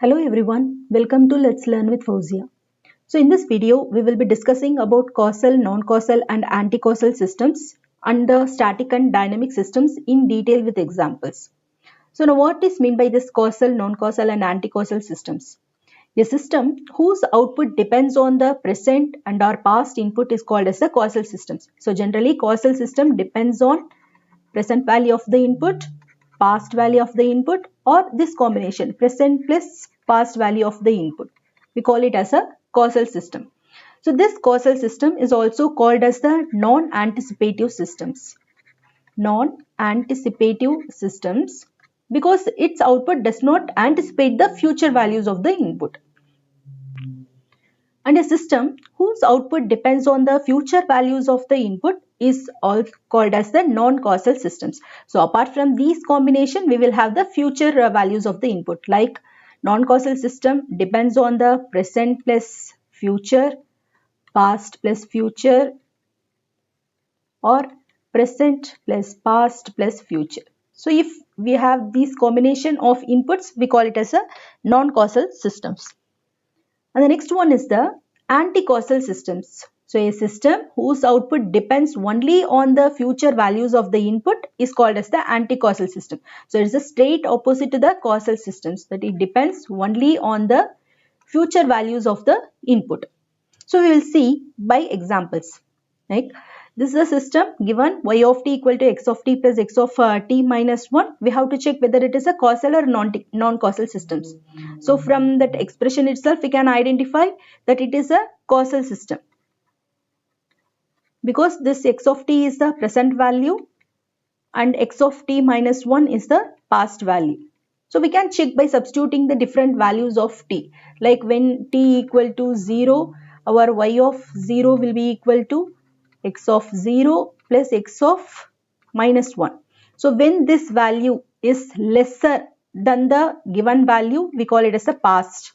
Hello everyone, welcome to Let's Learn with Fauzia. So in this video, we will be discussing about causal, non-causal and anti-causal systems under static and dynamic systems in detail with examples. So now what is meant by this causal, non-causal and anti-causal systems? A system whose output depends on the present and or past input is called as a causal systems. So generally causal system depends on present value of the input, past value of the input, or this combination present plus past value of the input. We call it as a causal system. So this causal system is also called as the non-anticipative systems. Non-anticipative systems because its output does not anticipate the future values of the input. And a system whose output depends on the future values of the input is all called as the non-causal systems. So apart from these combination, we will have the future values of the input, like non-causal system depends on the present plus future, past plus future, or present plus past plus future. So if we have these combination of inputs, we call it as a non-causal systems. And the next one is the anti-causal systems. So a system whose output depends only on the future values of the input is called as the anti-causal system. So it's a straight opposite to the causal systems, that it depends only on the future values of the input. So we will see by examples. Like this is a system given y of t equal to x of t plus x of t minus 1. We have to check whether it is a causal or non-causal systems. So from that expression itself, we can identify that it is a causal system. Because this x of t is the present value and x of t minus 1 is the past value. So we can check by substituting the different values of t. Like when t equal to 0, our y of 0 will be equal to x of 0 plus x of minus 1. So when this value is lesser than the given value, we call it as a past.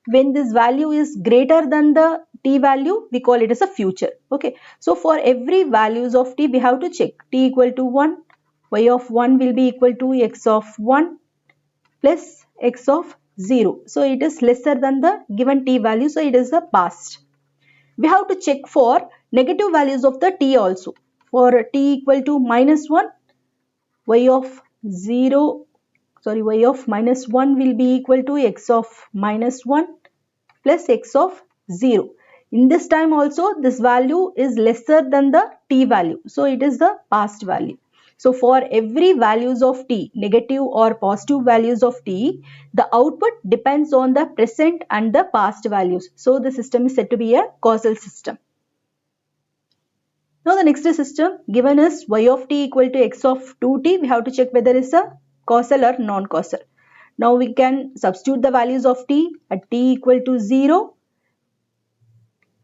When this value is greater than the t value, we call it as a future. Okay. So for every values of t, we have to check t equal to 1, y of 1 will be equal to x of 1 plus x of 0. So it is lesser than the given t value. So it is the past. We have to check for negative values of the t also. For t equal to minus 1, y of 1 will be equal to x of minus 1 plus x of 0. In this time also this value is lesser than the t value. So it is the past value. So for every values of t, negative or positive values of t, the output depends on the present and the past values. So the system is said to be a causal system. Now the next system given is y of t equal to x of 2t. We have to check whether it's a causal or non-causal. Now we can substitute the values of t at t equal to 0.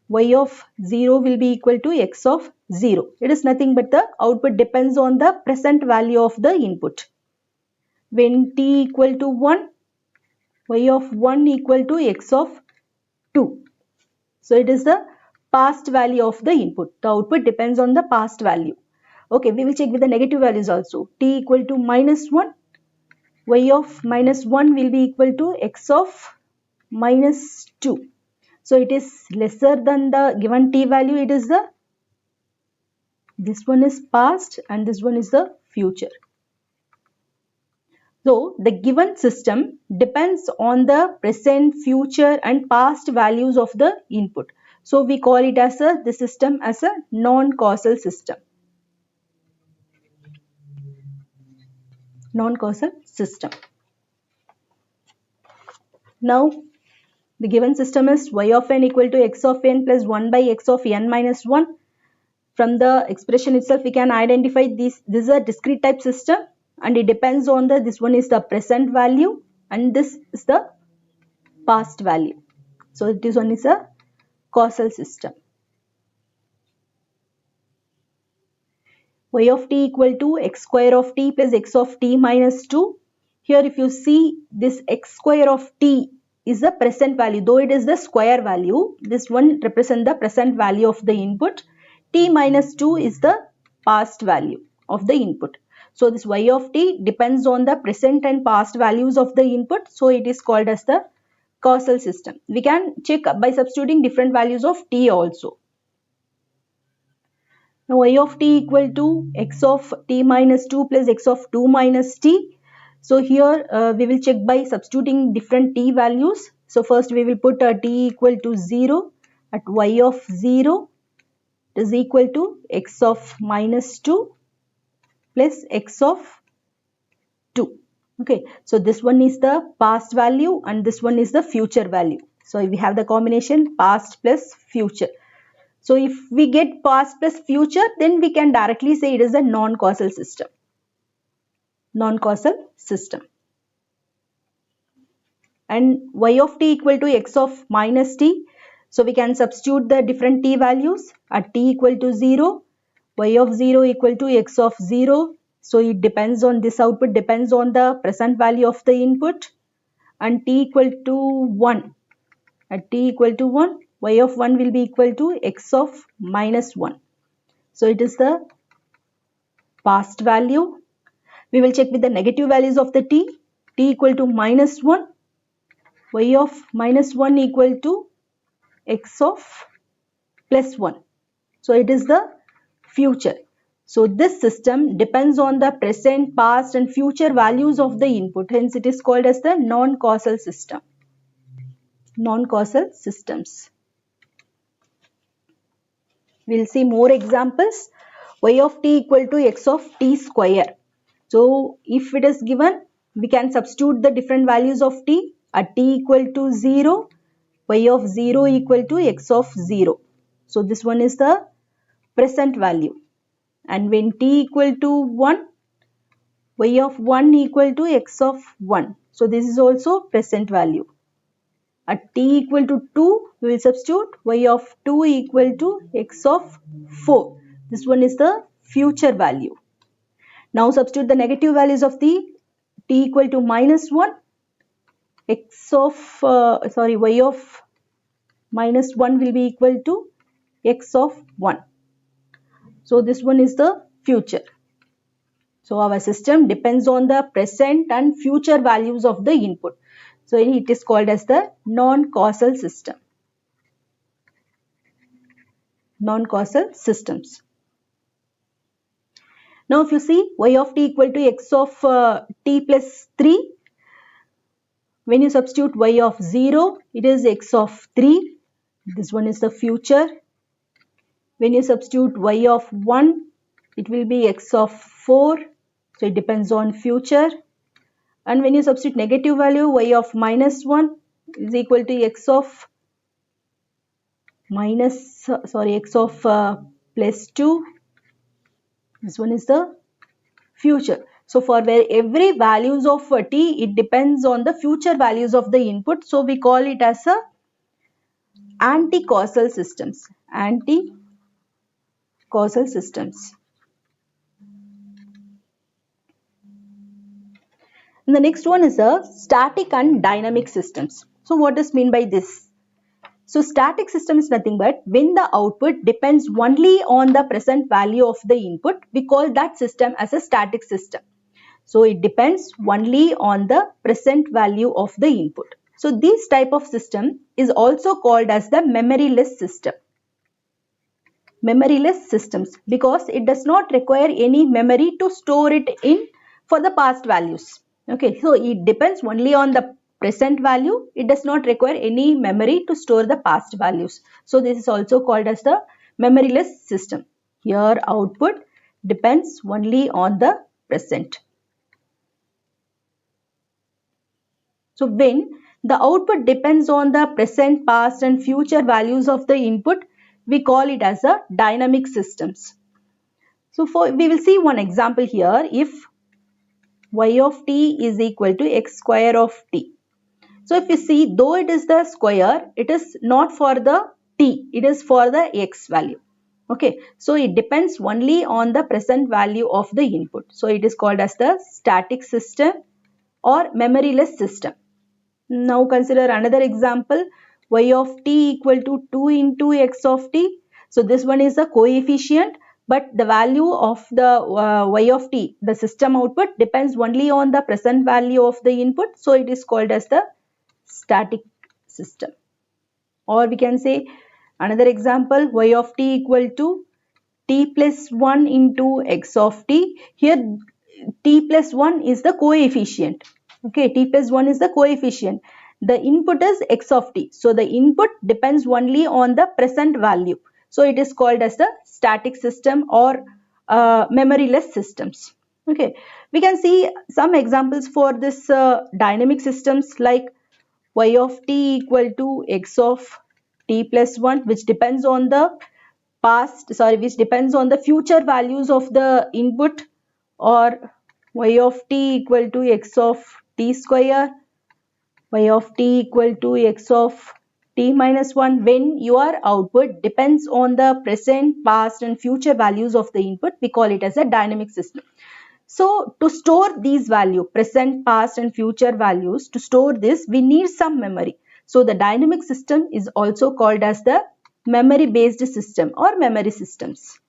Y of 0 will be equal to x of 0. It is nothing but the output depends on the present value of the input. When t equal to 1, y of 1 equal to x of 2. So it is the past value of the input. The output depends on the past value. Okay, we will check with the negative values also. T equal to minus 1, y of minus 1 will be equal to x of minus 2. So it is lesser than the given t value. It is this one is past and this one is the future. So the given system depends on the present, future and past values of the input. So we call it as the system as a non-causal system. Non-causal system. Now the given system is y of n equal to x of n plus 1 by x of n minus 1. From the expression itself, we can identify this is a discrete type system and it depends on this one is the present value and this is the past value. So this one is a causal system. Y of t equal to x square of t plus x of t minus 2. Here if you see this x square of t is the present value, though it is the square value. This one represents the present value of the input. T minus 2 is the past value of the input. So this y of t depends on the present and past values of the input. So it is called as the causal system. We can check by substituting different values of t also. Now y of t equal to x of t minus 2 plus x of 2 minus t. So here we will check by substituting different t values. So first we will put t equal to 0 at y of 0 is equal to x of minus 2 plus x of 2. Okay, so this one is the past value and this one is the future value. So we have the combination past plus future. So if we get past plus future, then we can directly say it is a non-causal system. Non-causal system. And y of t equal to x of minus t. So we can substitute the different t values at t equal to 0. Y of 0 equal to x of 0. So it depends on this output depends on the present value of the input. And t equal to 1. At t equal to 1, y of 1 will be equal to x of minus 1. So it is the past value. We will check with the negative values of the t. T equal to minus 1. Y of minus 1 equal to x of plus 1. So it is the future. So this system depends on the present, past and future values of the input. Hence it is called as the non-causal system. Non-causal systems. We'll see more examples. Y of t equal to x of t square. So if it is given, we can substitute the different values of t at t equal to 0, y of 0 equal to x of 0. So this one is the present value. And when t equal to 1, y of 1 equal to x of 1. So this is also present value. At t equal to 2, we will substitute y of 2 equal to x of 4. This one is the future value. Now substitute the negative values of the t equal to minus 1, y of minus 1 will be equal to x of 1. So this one is the future. So our system depends on the present and future values of the input. So it is called as the non-causal system. Non-causal systems. Now if you see y of t equal to x of t plus 3. When you substitute y of 0, it is x of 3. This one is the future. When you substitute y of 1, it will be x of 4. So it depends on future. And when you substitute negative value, y of minus 1 is equal to x of plus 2. This one is the future. So for where every values of t, it depends on the future values of the input. So we call it as a anti-causal systems. Anti-causal systems. And the next one is a static and dynamic systems. So what does mean by this? So static system is nothing but when the output depends only on the present value of the input, we call that system as a static system. So it depends only on the present value of the input. So this type of system is also called as the memoryless system. Memoryless systems because it does not require any memory to store it in for the past values. Okay, so it depends only on the present value. It does not require any memory to store the past values. So this is also called as the memoryless system. Here output depends only on the present. So when the output depends on the present, past and future values of the input, we call it as a dynamic systems. So we will see one example here. If y of t is equal to x square of t. So if you see, though it is the square, it is not for the t, it is for the x value. Okay, so it depends only on the present value of the input. So it is called as the static system or memoryless system. Now consider another example, y of t equal to 2 into x of t. So this one is the coefficient. but the value of the y of t, the system output, depends only on the present value of the input, so it is called as the static system. Or we can say another example, y of t equal to t plus 1 into x of t. Here t plus 1 is the coefficient. Okay, t plus 1 is the coefficient. The input is x of t. So the input depends only on the present value. So it is called as the static system or memoryless systems. Okay, we can see some examples for this dynamic systems like y of t equal to x of t plus 1, which depends on the which depends on the future values of the input, or y of t equal to x of t square, y of t equal to x of t minus 1. When your output depends on the present, past and future values of the input, we call it as a dynamic system. So to store these values, present, past and future values, to store this we need some memory. So the dynamic system is also called as the memory based system or memory systems.